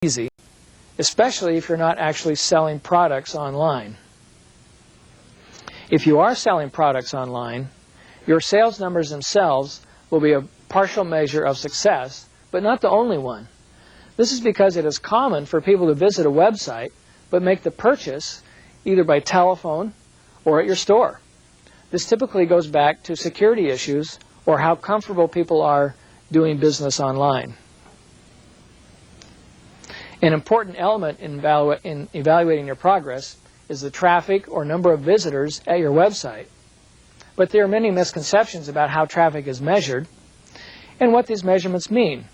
easy, especially if you're not actually selling products online. If you are selling products online, your sales numbers themselves will be a partial measure of success, but not the only one. This is because it is common for people to visit a website but make the purchase either by telephone or at your store. This typically goes back to security issues or how comfortable people are doing business online. An important element in evaluating your progress is the traffic or number of visitors at your website. But there are many misconceptions about how traffic is measured and what these measurements mean.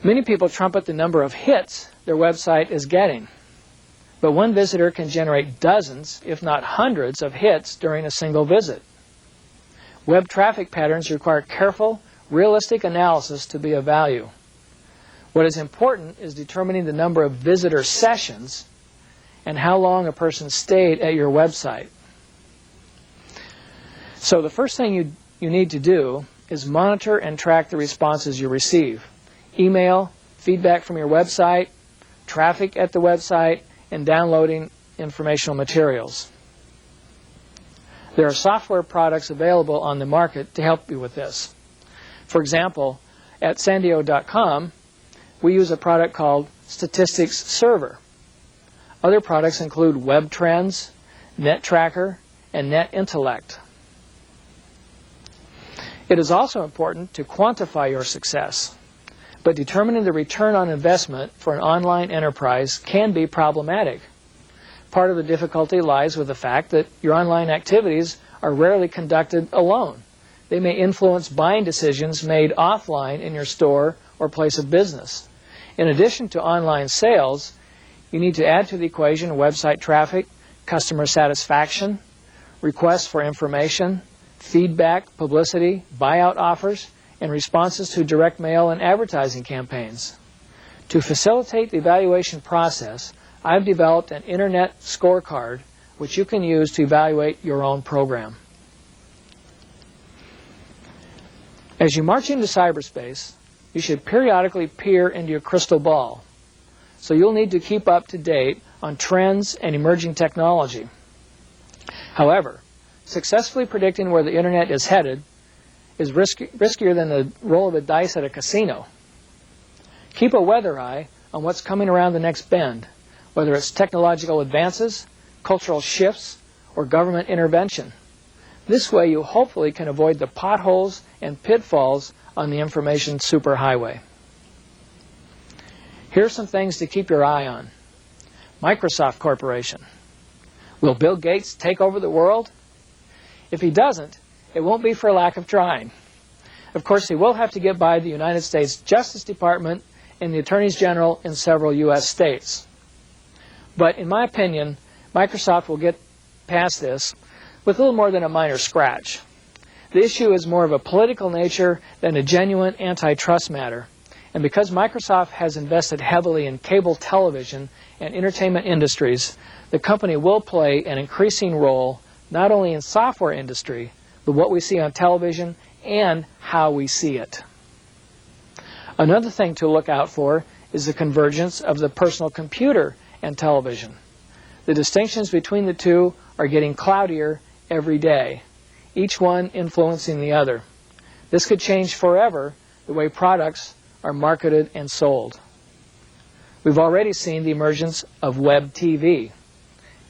Many people trumpet the number of hits their website is getting. But one visitor can generate dozens, if not hundreds, of hits during a single visit. Web traffic patterns require careful, realistic analysis to be of value. What is important is determining the number of visitor sessions and how long a person stayed at your website. So the first thing you need to do is monitor and track the responses you receive. Email, feedback from your website, traffic at the website, and downloading informational materials. There are software products available on the market to help you with this. For example, at sandio.com, we use a product called Statistics Server. Other products include Web Trends, Net Tracker, and Net Intellect. It is also important to quantify your success, but determining the return on investment for an online enterprise can be problematic. Part of the difficulty lies with the fact that your online activities are rarely conducted alone. They may influence buying decisions made offline in your store or place of business. In addition to online sales, you need to add to the equation website traffic, customer satisfaction, requests for information, feedback, publicity, buyout offers, and responses to direct mail and advertising campaigns. To facilitate the evaluation process, I've developed an internet scorecard which you can use to evaluate your own program. As you march into cyberspace, you should periodically peer into your crystal ball. So you'll need to keep up to date on trends and emerging technology. However, successfully predicting where the internet is headed is riskier than the roll of a dice at a casino. Keep a weather eye on what's coming around the next bend, whether it's technological advances, cultural shifts, or government intervention. This way you hopefully can avoid the potholes and pitfalls on the information superhighway. Here are some things to keep your eye on. Microsoft Corporation. Will Bill Gates take over the world? If he doesn't, it won't be for lack of trying. Of course, he will have to get by the United States Justice Department and the Attorneys General in several U.S. states. But in my opinion, Microsoft will get past this with little more than a minor scratch. The issue is more of a political nature than a genuine antitrust matter. And because Microsoft has invested heavily in cable television and entertainment industries, the company will play an increasing role not only in software industry, but what we see on television and how we see it. Another thing to look out for is the convergence of the personal computer and television. The distinctions between the two are getting cloudier every day, each one influencing the other. This could change forever the way products are marketed and sold. We've already seen the emergence of web TV.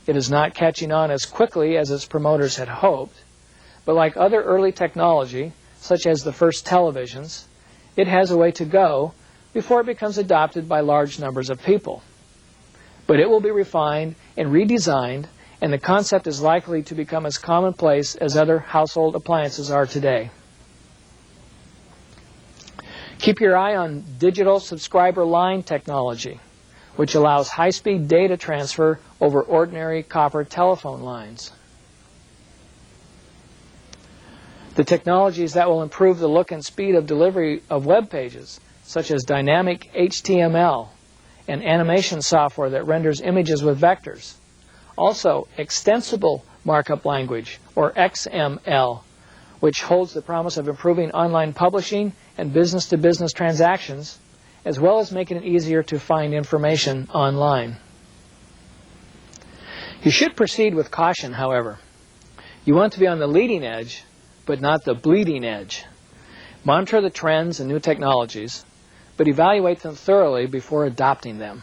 It is not catching on as quickly as its promoters had hoped, but like other early technology, such as the first televisions, it has a way to go before it becomes adopted by large numbers of people. But it will be refined and redesigned, and the concept is likely to become as commonplace as other household appliances are today. Keep your eye on digital subscriber line technology, which allows high-speed data transfer over ordinary copper telephone lines. The technologies that will improve the look and speed of delivery of web pages, such as dynamic HTML and animation software that renders images with vectors. Also, extensible markup language, or XML, which holds the promise of improving online publishing and business-to-business transactions, as well as making it easier to find information online. You should proceed with caution, however. You want to be on the leading edge, but not the bleeding edge. Monitor the trends and new technologies, but evaluate them thoroughly before adopting them.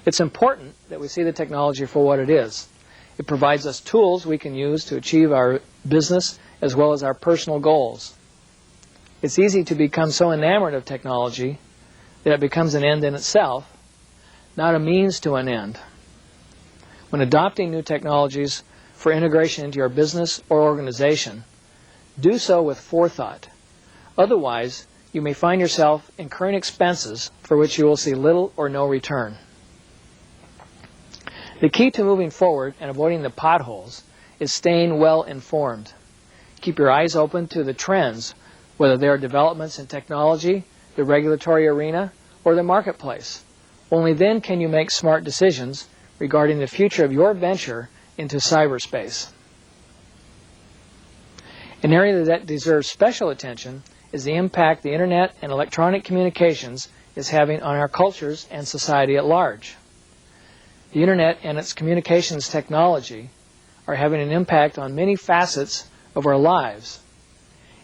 It's important that we see the technology for what it is. It provides us tools we can use to achieve our business as well as our personal goals. It's easy to become so enamored of technology that it becomes an end in itself, not a means to an end. When adopting new technologies for integration into your business or organization, do so with forethought. Otherwise, you may find yourself incurring expenses for which you will see little or no return. The key to moving forward and avoiding the potholes is staying well informed. Keep your eyes open to the trends, whether they are developments in technology, the regulatory arena, or the marketplace. Only then can you make smart decisions regarding the future of your venture into cyberspace. An area that deserves special attention is the impact the Internet and electronic communications is having on our cultures and society at large. The Internet and its communications technology are having an impact on many facets of our lives,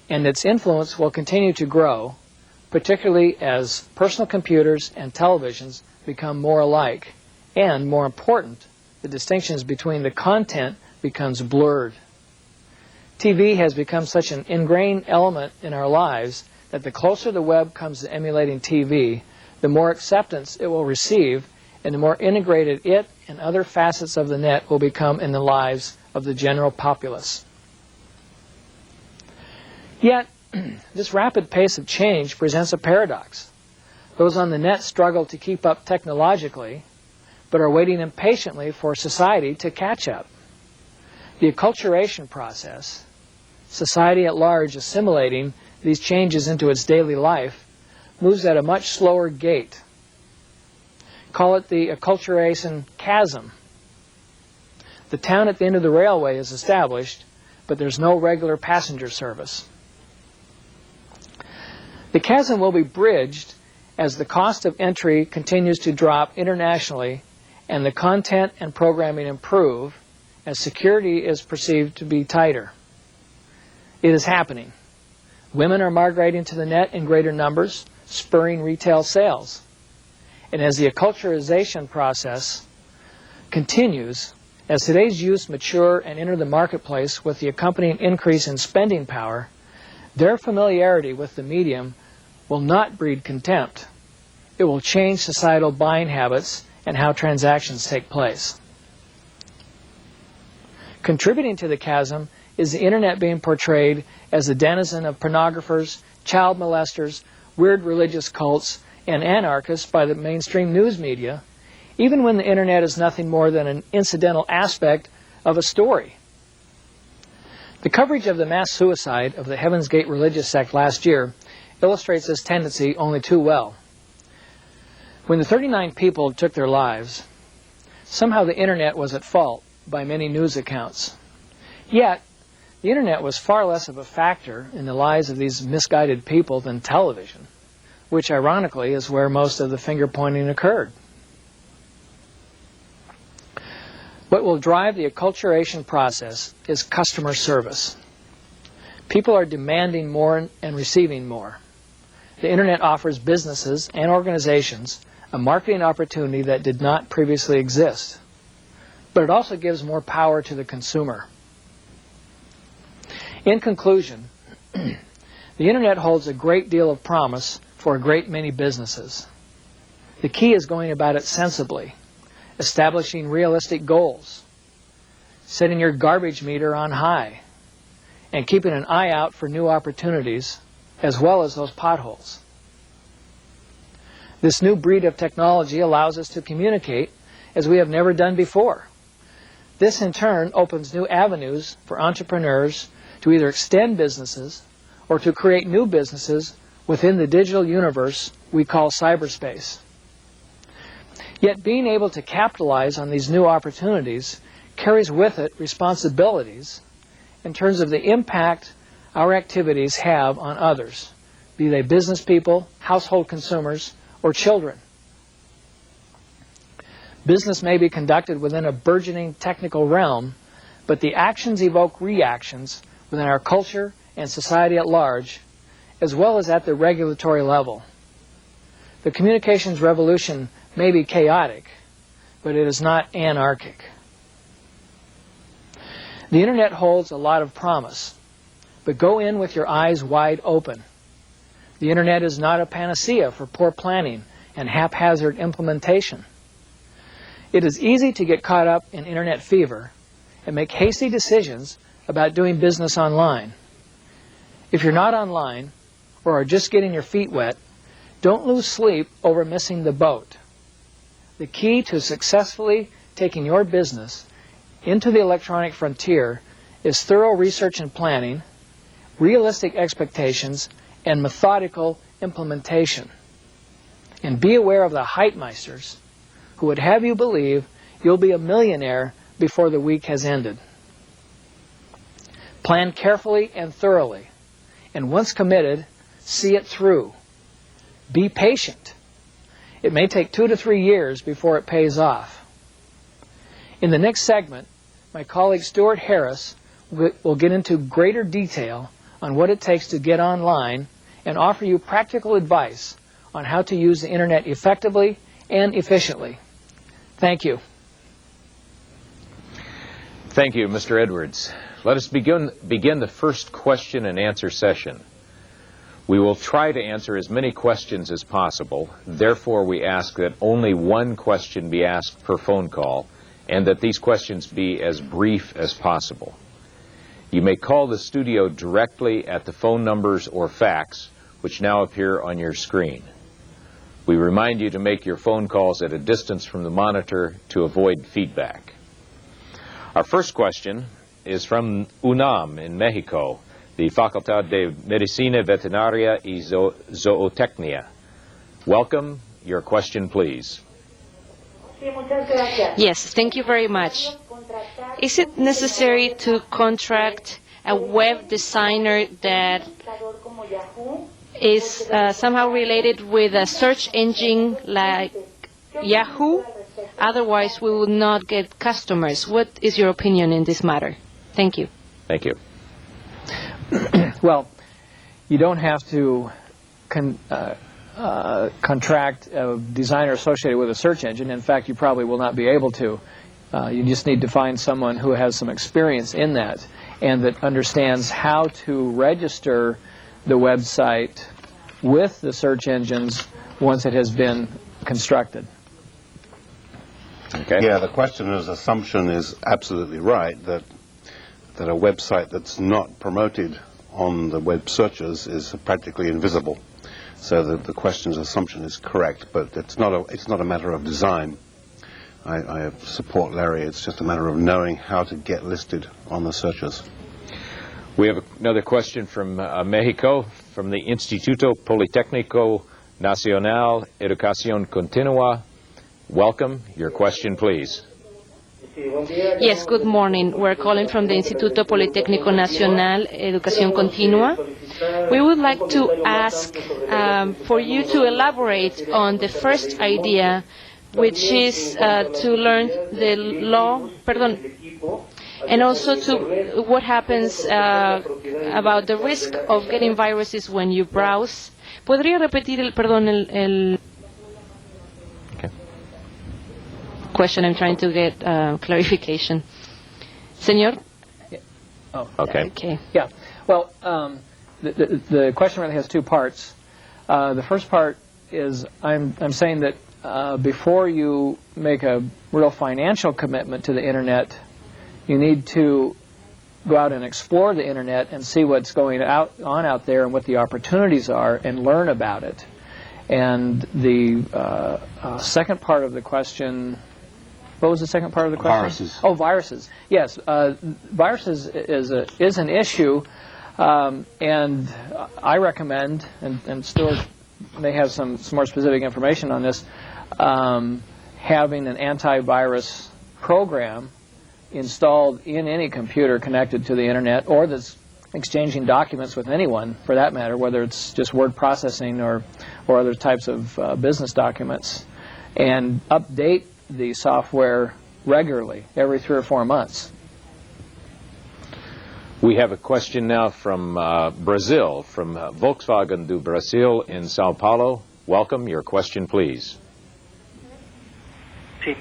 and its influence will continue to grow, particularly as personal computers and televisions become more alike, and, more important, the distinctions between the content becomes blurred. TV has become such an ingrained element in our lives that the closer the web comes to emulating TV, the more acceptance it will receive, and the more integrated it and other facets of the net will become in the lives of the general populace. Yet, this rapid pace of change presents a paradox. Those on the net struggle to keep up technologically, but are waiting impatiently for society to catch up. The acculturation process, society at large assimilating these changes into its daily life, moves at a much slower gait. Call it the acculturation chasm. The town at the end of the railway is established, but there's no regular passenger service. The chasm will be bridged as the cost of entry continues to drop internationally and the content and programming improve as security is perceived to be tighter. It is happening. Women are migrating to the net in greater numbers, spurring retail sales. And as the acculturation process continues, as today's youth mature and enter the marketplace with the accompanying increase in spending power, their familiarity with the medium will not breed contempt. It will change societal buying habits and how transactions take place. Contributing to the chasm is the Internet being portrayed as the denizen of pornographers, child molesters, weird religious cults, and anarchists by the mainstream news media, even when the Internet is nothing more than an incidental aspect of a story. The coverage of the mass suicide of the Heaven's Gate religious sect last year illustrates this tendency only too well. When the 39 people took their lives, somehow the Internet was at fault by many news accounts. Yet, the Internet was far less of a factor in the lives of these misguided people than television, which ironically is where most of the finger-pointing occurred. What will drive the acculturation process is customer service. People are demanding more and receiving more. The Internet offers businesses and organizations a marketing opportunity that did not previously exist. But it also gives more power to the consumer. In conclusion, the Internet holds a great deal of promise for a great many businesses. The key is going about it sensibly, establishing realistic goals, setting your garbage meter on high, and keeping an eye out for new opportunities as well as those potholes. This new breed of technology allows us to communicate as we have never done before. This in turn opens new avenues for entrepreneurs to either extend businesses or to create new businesses within the digital universe we call cyberspace. Yet being able to capitalize on these new opportunities carries with it responsibilities in terms of the impact our activities have on others, be they business people, household consumers, or children. Business may be conducted within a burgeoning technical realm, but the actions evoke reactions within our culture and society at large, as well as at the regulatory level. The communications revolution may be chaotic, but it is not anarchic. The Internet holds a lot of promise, but go in with your eyes wide open. The Internet is not a panacea for poor planning and haphazard implementation. It is easy to get caught up in Internet fever and make hasty decisions about doing business online. If you're not online or are just getting your feet wet, don't lose sleep over missing the boat. The key to successfully taking your business into the electronic frontier is thorough research and planning, realistic expectations, and methodical implementation. And be aware of the hype-meisters who would have you believe you'll be a millionaire before the week has ended. Plan carefully and thoroughly, and once committed, see it through. Be patient. It may take 2 to 3 years before it pays off. In the next segment, my colleague Stuart Harris will get into greater detail on what it takes to get online and offer you practical advice on how to use the Internet effectively and efficiently. Thank you. Thank you, Mr. Edwards. Let us begin the first question and answer session. We will try to answer as many questions as possible. Therefore, we ask that only one question be asked per phone call and that these questions be as brief as possible. You may call the studio directly at the phone numbers or fax, which now appear on your screen. We remind you to make your phone calls at a distance from the monitor to avoid feedback. Our first question is from UNAM in Mexico, the Facultad de Medicina Veterinaria y Zootecnia. Welcome. Your question, please. Yes, thank you very much. Is it necessary to contract a web designer that is somehow related with a search engine like Yahoo? Otherwise, we will not get customers. What is your opinion in this matter? Thank you. Thank you. Well, you don't have to contract a designer associated with a search engine. In fact, you probably will not be able to. You just need to find someone who has some experience in that and that understands how to register the website with the search engines once it has been constructed. Okay. Yeah, the questioner's assumption is absolutely right, that a website that's not promoted on the web searches is practically invisible. So the questioner's assumption is correct, but it's not a matter of design. I support Larry. It's just a matter of knowing how to get listed on the searches. We have another question from Mexico, from the Instituto Politécnico Nacional Educación Continua. Welcome. Your question, please. Yes, good morning. We're calling from the Instituto Politécnico Nacional Educación Continua. We would like to ask for you to elaborate on the first idea, which is to learn the law, and also to what happens about the risk of getting viruses when you browse. ¿Podría repetir el question? I'm trying to get clarification. Señor? Yeah. Oh, okay. Yeah. Well, the question really has two parts. The first part is I'm saying that before you make a real financial commitment to the Internet, you need to go out and explore the Internet and see what's going on out there and what the opportunities are and learn about it. And the second part of the question, what was the second part of the question? Viruses. Oh, viruses. Yes, viruses is an issue, and I recommend, and Stuart may have some more specific information on this, having an antivirus program installed in any computer connected to the Internet or that's exchanging documents with anyone, for that matter, whether it's just word processing or other types of business documents, and update the software regularly, every 3 or 4 months. We have a question now from Brazil, from Volkswagen do Brasil in Sao Paulo. Welcome. Your question, please. Sí.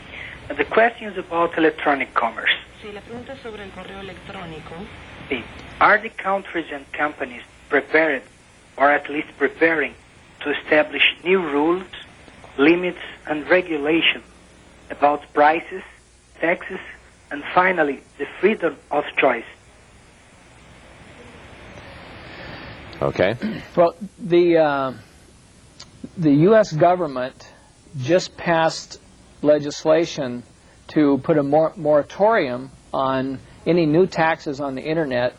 The question is about electronic commerce. Sí, la pregunta es sobre el correo electrónico. Sí. Are the countries and companies prepared, or at least preparing, to establish new rules, limits, and regulations about prices, taxes, and finally, the freedom of choice? Okay. Well, the U.S. government just passed legislation to put a moratorium on any new taxes on the Internet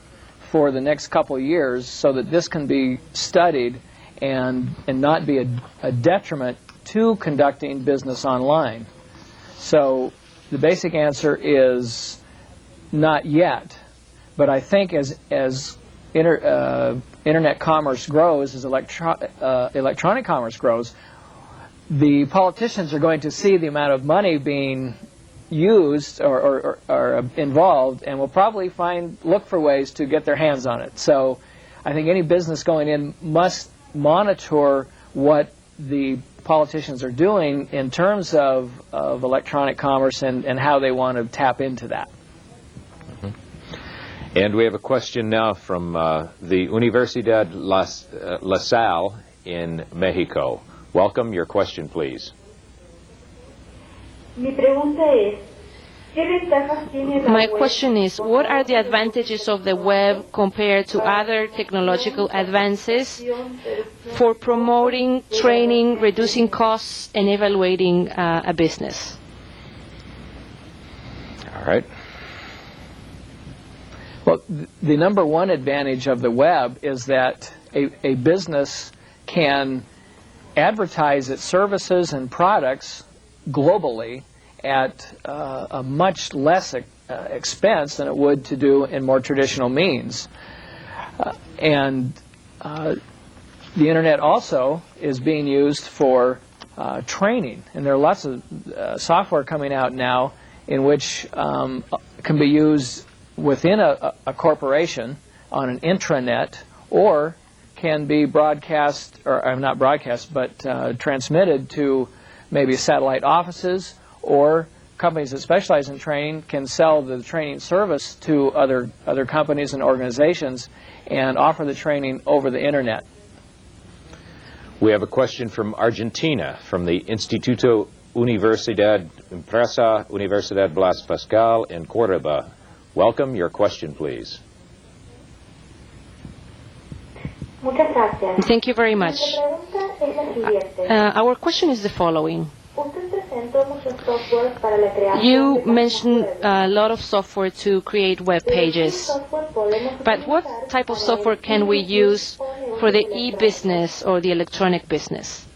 for the next couple of years, so that this can be studied and not be a detriment to conducting business online. So the basic answer is not yet, but I think as Internet commerce grows, as electronic commerce grows, the politicians are going to see the amount of money being used or involved, and will probably look for ways to get their hands on it. So I think any business going in must monitor what the politicians are doing in terms of electronic commerce and how they want to tap into that. And we have a question now from the Universidad La Salle in Mexico. Welcome. Your question, please. My question is, what are the advantages of the web compared to other technological advances for promoting, training, reducing costs, and evaluating a business? All right. Well, the number one advantage of the web is that a business can advertise its services and products globally at a much less expense than it would to do in more traditional means. And the Internet also is being used for training. And there are lots of software coming out now in which can be used within a corporation on an intranet, or can be broadcast, or not broadcast, but transmitted to maybe satellite offices, or companies that specialize in training can sell the training service to other companies and organizations and offer the training over the Internet. We have a question from Argentina, from the Instituto Universidad Impresa Universidad Blas Pascal in Córdoba. Welcome. Your question, please. Thank you very much. Our question is the following. You mentioned a lot of software to create web pages, but what type of software can we use for the e-business or the electronic business?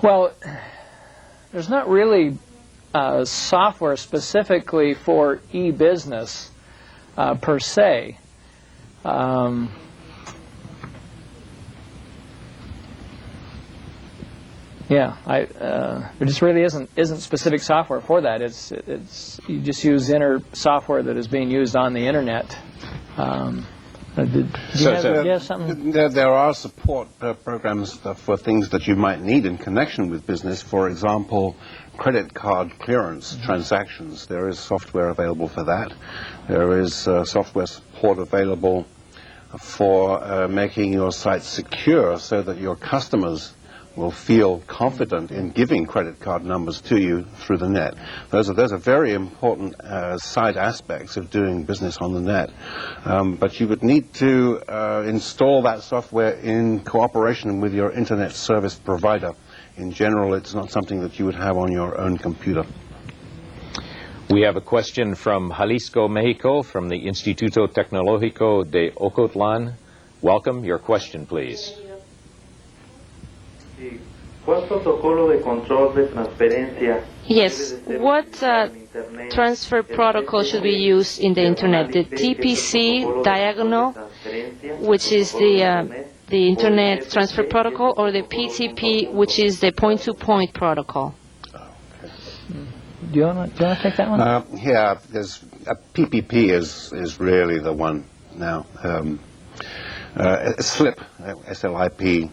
Well, there's not really software specifically for e-business per se. Yeah, there just really isn't specific software for that. It's you just use software that is being used on the Internet. Something? There are support programs for things that you might need in connection with business. For example, credit card clearance transactions. There is software available for that. There is software support available for making your site secure so that your customers will feel confident in giving credit card numbers to you through the net. Those are very important side aspects of doing business on the net. But you would need to install that software in cooperation with your Internet service provider. In general, it's not something that you would have on your own computer. We have a question from Jalisco, Mexico, from the Instituto Tecnológico de Ocotlan. Welcome. Your question, please. Yes. What transfer protocol should we use in the Internet? The TPC diagonal, which is the Internet transfer protocol, or the PTP, which is the point-to-point protocol? Do you want to take that one? Yeah, PPP is really the one now. SLIP, SLIP,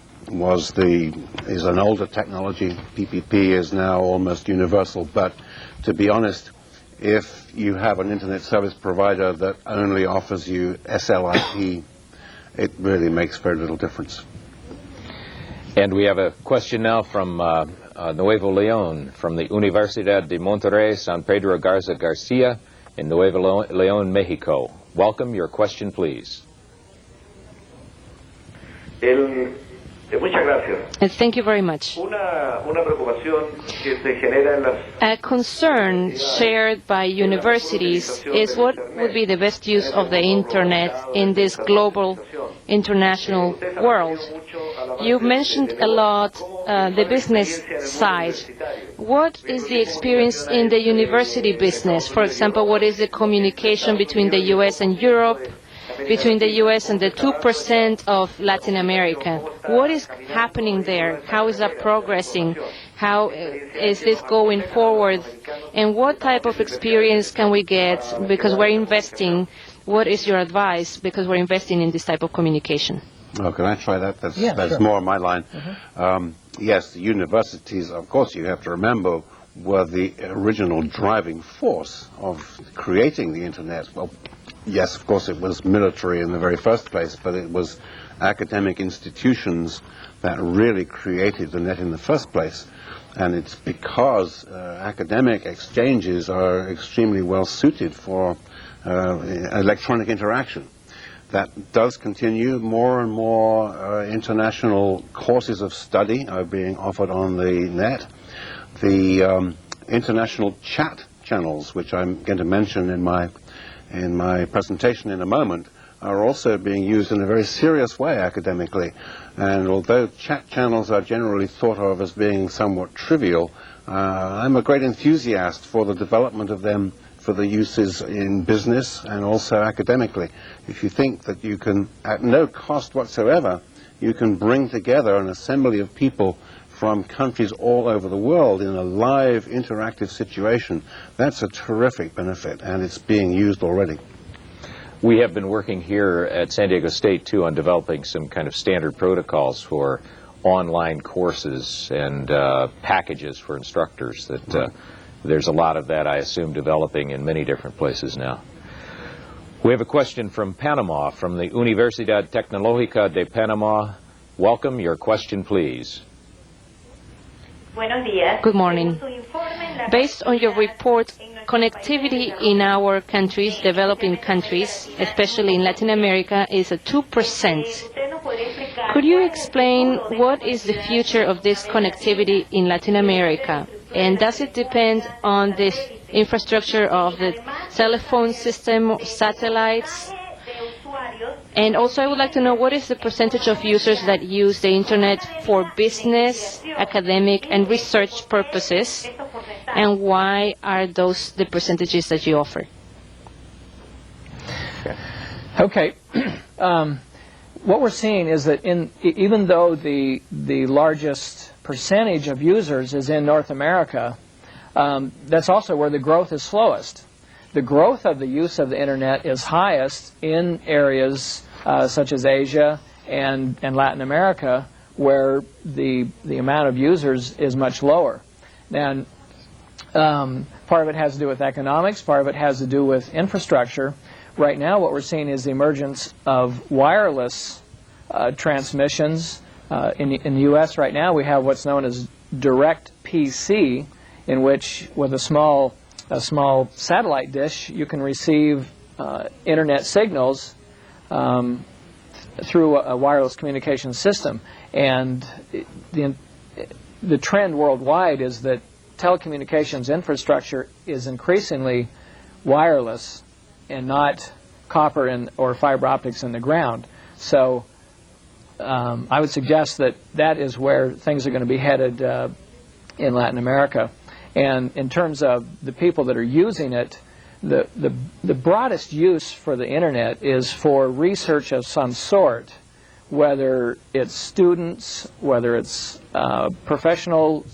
is an older technology. PPP is now almost universal. But to be honest, if you have an internet service provider that only offers you SLIP, it really makes very little difference. And we have a question now from Nuevo León, from the Universidad de Monterrey, San Pedro Garza Garcia, in Nuevo León, Mexico. Welcome. Your question, please. Thank you very much. A concern shared by universities is what would be the best use of the Internet in this global, international world. You mentioned a lot the business side. What is the experience in the university business? For example, what is the communication between the U.S. and Europe, between the U.S. and the 2% of Latin America? What is happening there? How is that progressing? How is this going forward? And what type of experience can we get because we're investing? What is your advice because we're investing in this type of communication? Oh, can I try that? That's sure. more on my line. Yes, the universities, of course, you have to remember, were the original driving force of creating the Internet. Well, yes, of course, it was military in the very first place, but it was academic institutions that really created the net in the first place. And it's because academic exchanges are extremely well suited for electronic interaction. That does continue. More and more international courses of study are being offered on the net. The international chat channels, which I'm going to mention in my presentation in a moment, are also being used in a very serious way academically. And although chat channels are generally thought of as being somewhat trivial, I'm a great enthusiast for the development of them for the uses in business and also academically. If you think that you can, at no cost whatsoever, you can bring together an assembly of people from countries all over the world in a live, interactive situation, that's a terrific benefit, and it's being used already. We have been working here at San Diego State, too, on developing some kind of standard protocols for online courses and packages for instructors. That there's a lot of that, I assume, developing in many different places now. We have a question from Panama, from the Universidad Tecnológica de Panama. Welcome. Your question, please. Good morning. Based on your report, connectivity in our countries, developing countries, especially in Latin America, is at 2%. Could you explain what is the future of this connectivity in Latin America? And does it depend on the infrastructure of the telephone system, satellites? And also I would like to know what is the percentage of users that use the Internet for business, academic, and research purposes, and why are those the percentages that you offer? Okay. What we're seeing is that even though the largest percentage of users is in North America, that's also where the growth is slowest. The growth of the use of the Internet is highest in areas such as Asia and Latin America, where the amount of users is much lower. And part of it has to do with economics, part of it has to do with infrastructure. Right now what we're seeing is the emergence of wireless transmissions. In the U.S. right now we have what's known as direct PC, in which with a small satellite dish you can receive Internet signals through a wireless communication system. And the trend worldwide is that telecommunications infrastructure is increasingly wireless and not copper or fiber optics in the ground. So I would suggest that that is where things are going to be headed in Latin America. And in terms of the people that are using it, the broadest use for the Internet is for research of some sort, whether it's students, whether it's professional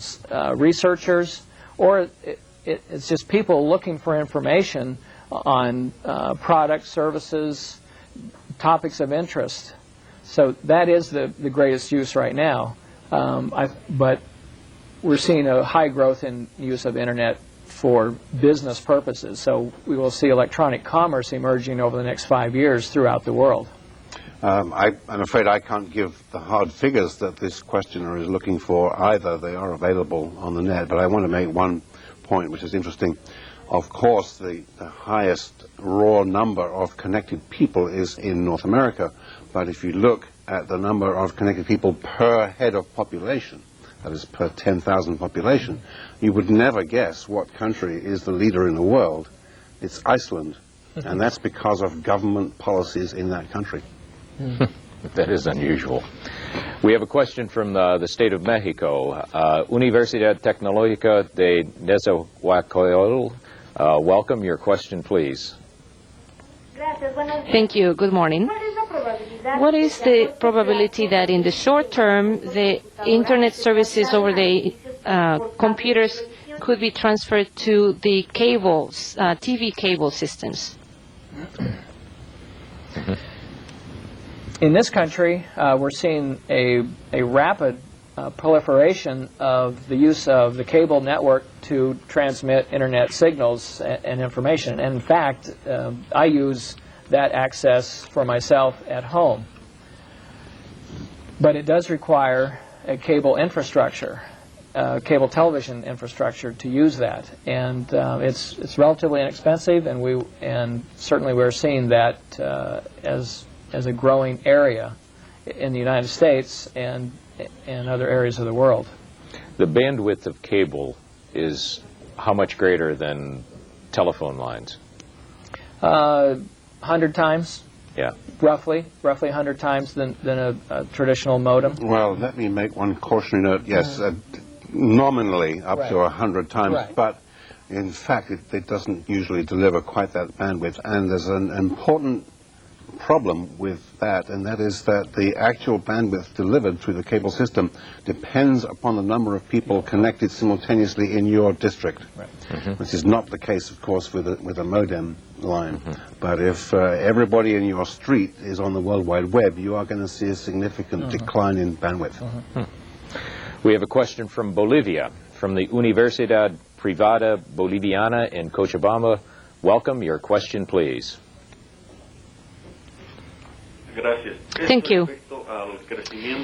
researchers, or it's just people looking for information on products, services, topics of interest. So that is the greatest use right now. But we're seeing a high growth in use of Internet for business purposes. So we will see electronic commerce emerging over the next 5 years throughout the world. I'm afraid I can't give the hard figures that this questioner is looking for either. They are available on the net, but I want to make one point which is interesting. Of course, the highest raw number of connected people is in North America, but if you look at the number of connected people per head of population, that is per 10,000 population, you would never guess what country is the leader in the world. It's Iceland, and that's because of government policies in that country. That is unusual. We have a question from the state of Mexico. Universidad Tecnológica de Nezahualcóyotl. Welcome. Your question, please. Thank you. Good morning. What is the probability that in the short term the Internet services over the computers could be transferred to the cables, TV cable systems? In this country, we're seeing a rapid proliferation of the use of the cable network to transmit Internet signals and information. And in fact, I use that access for myself at home. But it does require a cable infrastructure, cable television infrastructure to use that. And it's relatively inexpensive, and certainly we're seeing that as a growing area in the United States and other areas of the world. The bandwidth of cable is how much greater than telephone lines? 100 times. Yeah. Roughly 100 times than a traditional modem. Well, let me make one cautionary note. Yes, nominally up to 100 times, but in fact it doesn't usually deliver quite that bandwidth. And there's an important problem with that, and that is that the actual bandwidth delivered through the cable system depends upon the number of people connected simultaneously in your district. This is not the case, of course, with a modem line. But if everybody in your street is on the World Wide Web, you are going to see a significant decline in bandwidth. We have a question from Bolivia, from the Universidad Privada Boliviana in Cochabamba. Welcome. Your question, please. Thank you.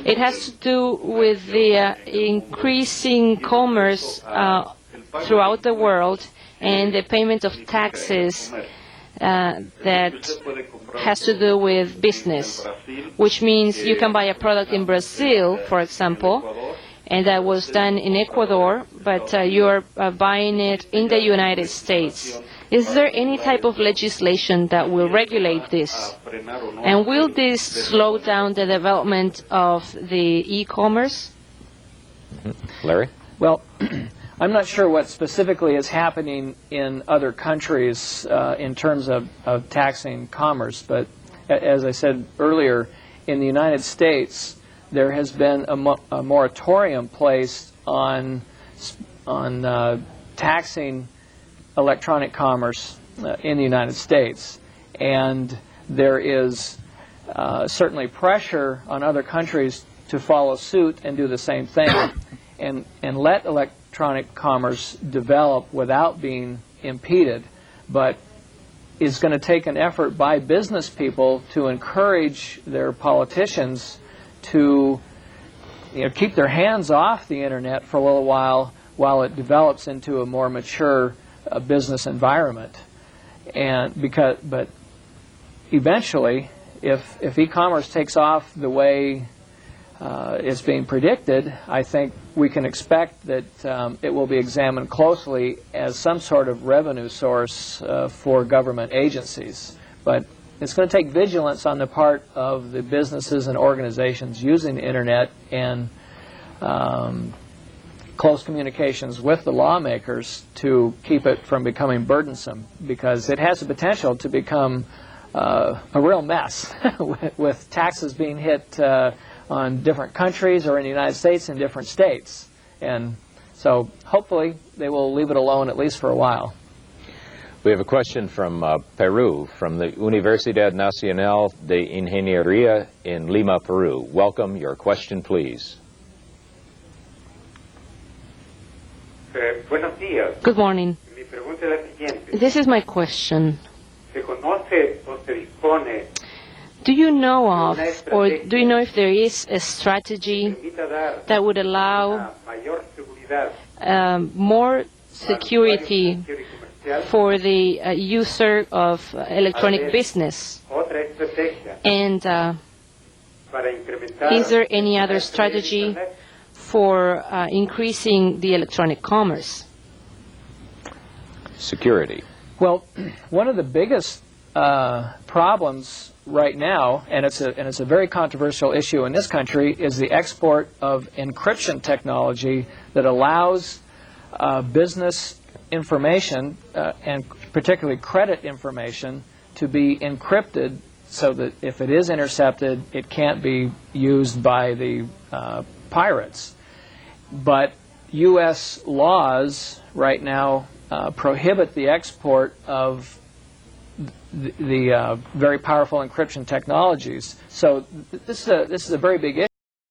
It has to do with the increasing commerce throughout the world and the payment of taxes that has to do with business, which means you can buy a product in Brazil, for example, and that was done in Ecuador, but you're buying it in the United States. Is there any type of legislation that will regulate this? And will this slow down the development of the e-commerce? Larry? Well, I'm not sure what specifically is happening in other countries in terms of taxing commerce, but as I said earlier, in the United States, there has been a moratorium placed on taxing electronic commerce in the United States, and there is certainly pressure on other countries to follow suit and do the same thing and let electronic commerce develop without being impeded. But it's going to take an effort by business people to encourage their politicians to keep their hands off the Internet for a little while it develops into a more mature business environment. But eventually, if e-commerce takes off the way it's being predicted, I think we can expect that it will be examined closely as some sort of revenue source for government agencies. But it's going to take vigilance on the part of the businesses and organizations using the Internet and close communications with the lawmakers to keep it from becoming burdensome, because it has the potential to become a real mess with taxes being hit on different countries or in the United States in different states. And so hopefully they will leave it alone at least for a while. We have a question from Peru, from the Universidad Nacional de Ingeniería in Lima, Peru. Welcome. Your question, please. Buenos días. Good morning. Mi pregunta es la siguiente. This is my question. ¿Se conoce o se dispone Do you know of, or do you know if there is a strategy permita dar that would allow una mayor seguridad more security comercial? for the user of electronic business? Otra estrategia And para incrementar is there any other strategy for increasing the electronic commerce? Security. Well, one of the biggest problems right now, and it's a very controversial issue in this country, is the export of encryption technology that allows business information, and particularly credit information, to be encrypted so that if it is intercepted, it can't be used by the pirates. But U.S. laws right now prohibit the export of the very powerful encryption technologies. So this is a very big issue.